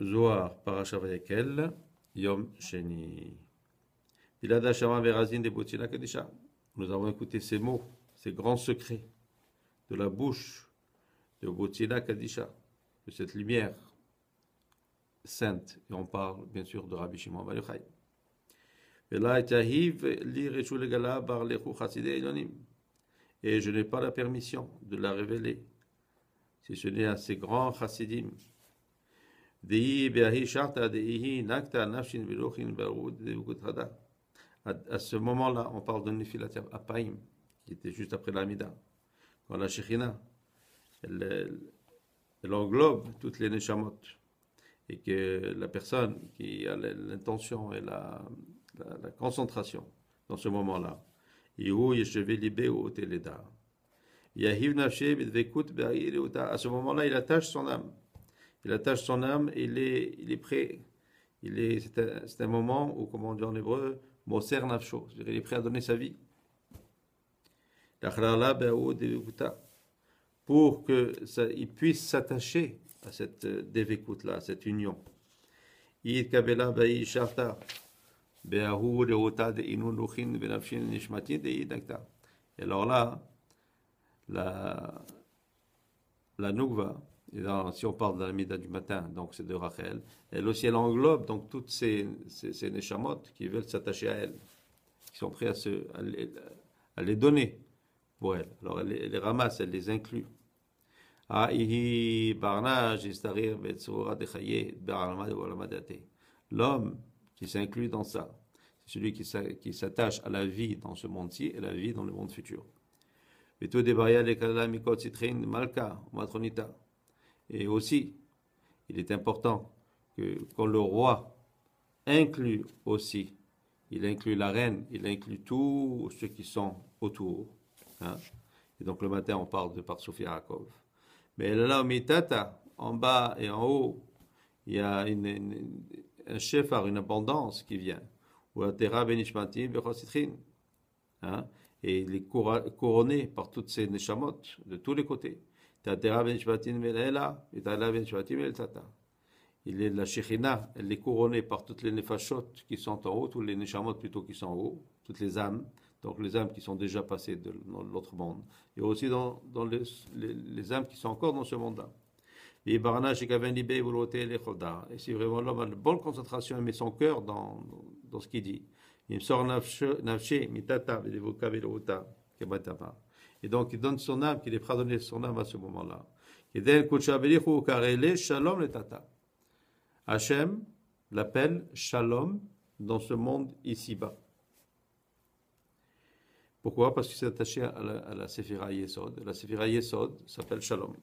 Zohar, Parashat Vayekel, Yom Sheni. Bilad Hashama Verazin de Botina Kadisha. Nous avons écouté ces mots, ces grands secrets de la bouche de Botina Kadisha, de cette lumière sainte. Et on parle bien sûr de Rabbi Shimon Bar Yochai. Et je n'ai pas la permission de la révéler, si ce n'est à ces grands chassidim. À ce moment-là, on parle de Nefilat Apaim, qui était juste après l'Amida. Quand la Shekhinah, elle englobe toutes les Neshamot, et que la personne qui a l'intention et la concentration dans ce moment-là, à ce moment-là, il attache son âme. Il attache son âme et il est prêt. C'est un moment où, comme on dit en hébreu, Moser Nafsho, c'est-à-dire il est prêt à donner sa vie. Pour qu'il puisse s'attacher à cette dévécoute-là, à cette union. Et alors là, la Nougva, si on parle de la Mida du matin, donc c'est de Rachel, elle aussi, elle englobe donc toutes ces Neshamot qui veulent s'attacher à elle, qui sont prêts à les donner pour elle. Alors elle les ramasse, elle les inclut. L'homme qui s'inclut dans ça, c'est celui qui s'attache à la vie dans ce monde-ci et à la vie dans le monde futur. Et aussi, il est important que quand le roi inclut aussi, il inclut la reine, il inclut tous ceux qui sont autour. Hein? Et donc le matin, on parle de Parsuf Yaakov. Mais là, au Mitata, en bas et en haut, il y a un shefar, une abondance qui vient. Hein? Et il est couronné par toutes ces neshamot de tous les côtés. Il est la Shekhinah, elle est couronnée par toutes les nefashot qui sont en haut, tous les neshamot plutôt qui sont en haut, toutes les âmes, donc les âmes qui sont déjà passées dans l'autre monde, et aussi dans les âmes qui sont encore dans ce monde-là. Et si vraiment l'homme a une bonne concentration et met son cœur dans ce qu'il dit, il me sort et donc il donne son âme, qu'il est prêt à donner son âme à ce moment-là. Hachem l'appelle Shalom dans ce monde ici-bas. Pourquoi? Parce qu'il s'est attaché à la Séphira Yesod. La Séphira Yesod s'appelle Shalom.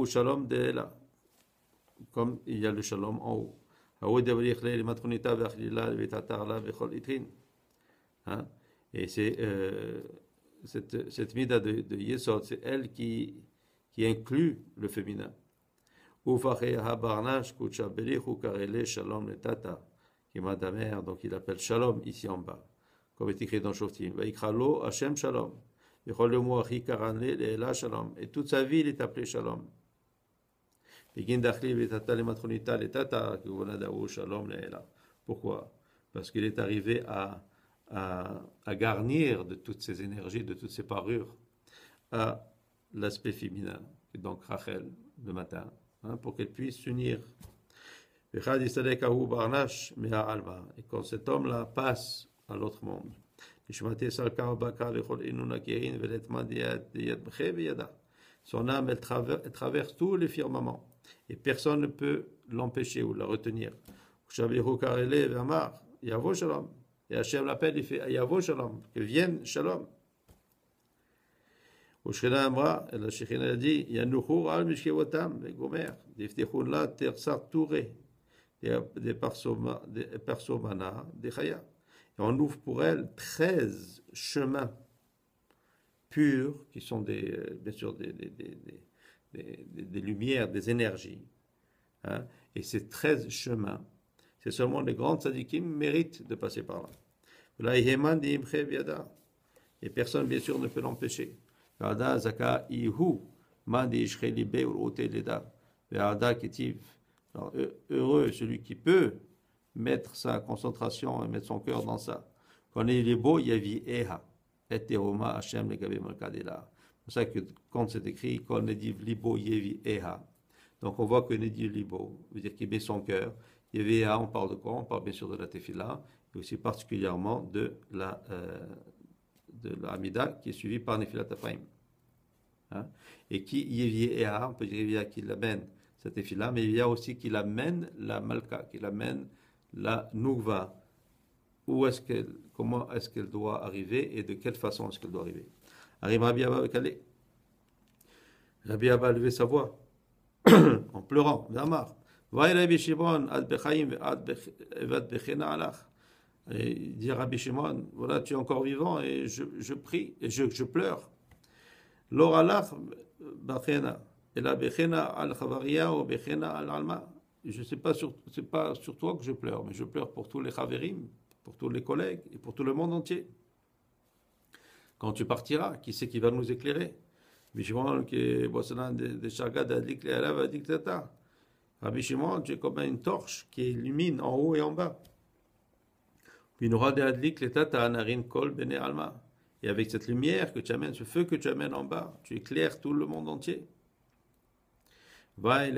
Shalom de là, comme il y a le Shalom en haut. Hein? Et c'est cette mida de Yesod, c'est elle qui inclut le féminin. Donc il appelle Shalom ici en bas, comme est écrit dans Shoftim. Vaikralo Hashem Shalom. Et toute sa vie, il est appelé Shalom. Pourquoi? Parce qu'il est arrivé à garnir de toutes ces énergies, de toutes ces parures, à l'aspect féminin, donc Rachel, le matin, hein, pour qu'elle puisse s'unir. Et quand cet homme-là passe à l'autre monde, son âme, elle traverse tous les firmaments et personne ne peut l'empêcher ou la retenir. Et Hachem l'appelle, il fait Yavo Shalom, que vienne Shalom. Et la Shekhinah a dit Yanuchur al Mishkevotam, les Gomer, Diftechun Tersar Touré, des Persomana, des Chaya. Et on ouvre pour elle 13 chemins purs qui sont bien sûr des lumières, des énergies. Hein? Et ces 13 chemins, c'est seulement les grands tzadikim méritent de passer par là. Et personne, bien sûr, ne peut l'empêcher. Alors, heureux celui qui peut mettre sa concentration et mettre son cœur dans ça. Quand il est beau, yavi eha. Et teroma Hashem legabe malkadela. C'est pour ça que quand c'est écrit, quand Nediv libo yevi eha. Donc on voit que Nediv libo veut dire qu'il met son cœur. Yevi eha, on parle de quoi? On parle bien sûr de la tefila et aussi particulièrement de la Hamida qui est suivie par Nefilat Afraim. Hein? Et qui yevi eha, on peut dire yevi eha qui l'amène cette tefila, mais il y a aussi qui l'amène la malka, qui l'amène la nougva. Comment est-ce qu'elle doit arriver et de quelle façon est-ce qu'elle doit arriver. Arrive Rabbi Abba avec Ali. Rabbi Abba a levé sa voix en pleurant. V'amar. Va'y Rabbi Shimon ad bechaim ve'ad bechena alach. Et il dit à Rabbi Shimon, voilà, tu es encore vivant et je prie et je pleure. Lor alach bechena. Et la bechena al chavaria ou bechena al alma. C'est pas sur toi que je pleure, mais je pleure pour tous les chaverim, pour tous les collègues et pour tout le monde entier. Quand tu partiras, qui c'est qui va nous éclairer? Rabbi Shimon, Rabbi Shimon, tu es comme une torche qui illumine en haut et en bas. Et avec cette lumière que tu amènes, ce feu que tu amènes en bas, tu éclaires tout le monde entier. Va à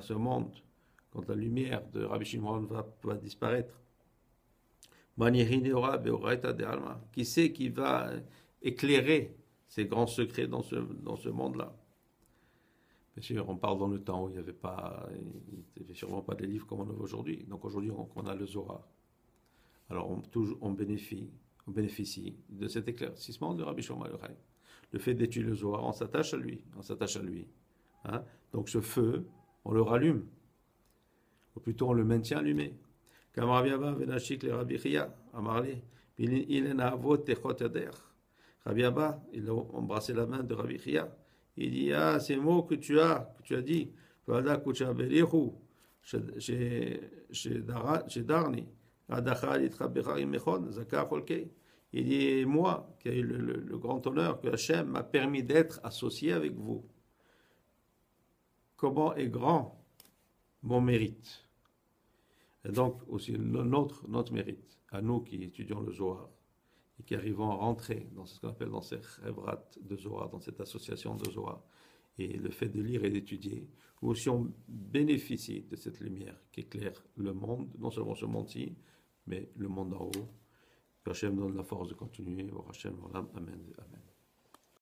ce monde, quand la lumière de Rabbi Shimon va disparaître. Qui c'est qui va éclairer ces grands secrets dans ce monde-là? Bien sûr, on parle dans le temps où il n'y avait sûrement pas des livres comme on a aujourd'hui. Donc aujourd'hui, on a le Zohar. Alors on bénéficie de cet éclaircissement de Rabbi Shimon Yochai. Le fait d'étudier le Zohar, on s'attache à lui. Hein? Donc ce feu, on le rallume. Ou plutôt on le maintient allumé. Comme Rabbi Abba venachik le Rabbi Chia, Amarli, il en a avot techot yader. Rabbi Abba, il a embrassé la main de Rabbi Chia. Il dit, ces mots que tu as dit, Vada kucha berichu, chez Darni, Adachal itrabecha imechon, Zakar Holkei. Il dit, moi, qui ai eu le grand honneur que Hachem m'a permis d'être associé avec vous. Comment est grand mon mérite? Et donc, aussi, notre mérite, à nous qui étudions le Zohar, et qui arrivons à rentrer dans ce qu'on appelle dans ces rêvrat de Zohar, dans cette association de Zohar, et le fait de lire et d'étudier, nous aussi on bénéficie de cette lumière qui éclaire le monde, non seulement ce monde-ci, mais le monde en haut. Que Hachem donne la force de continuer. Au Hachem, Amen. Amen.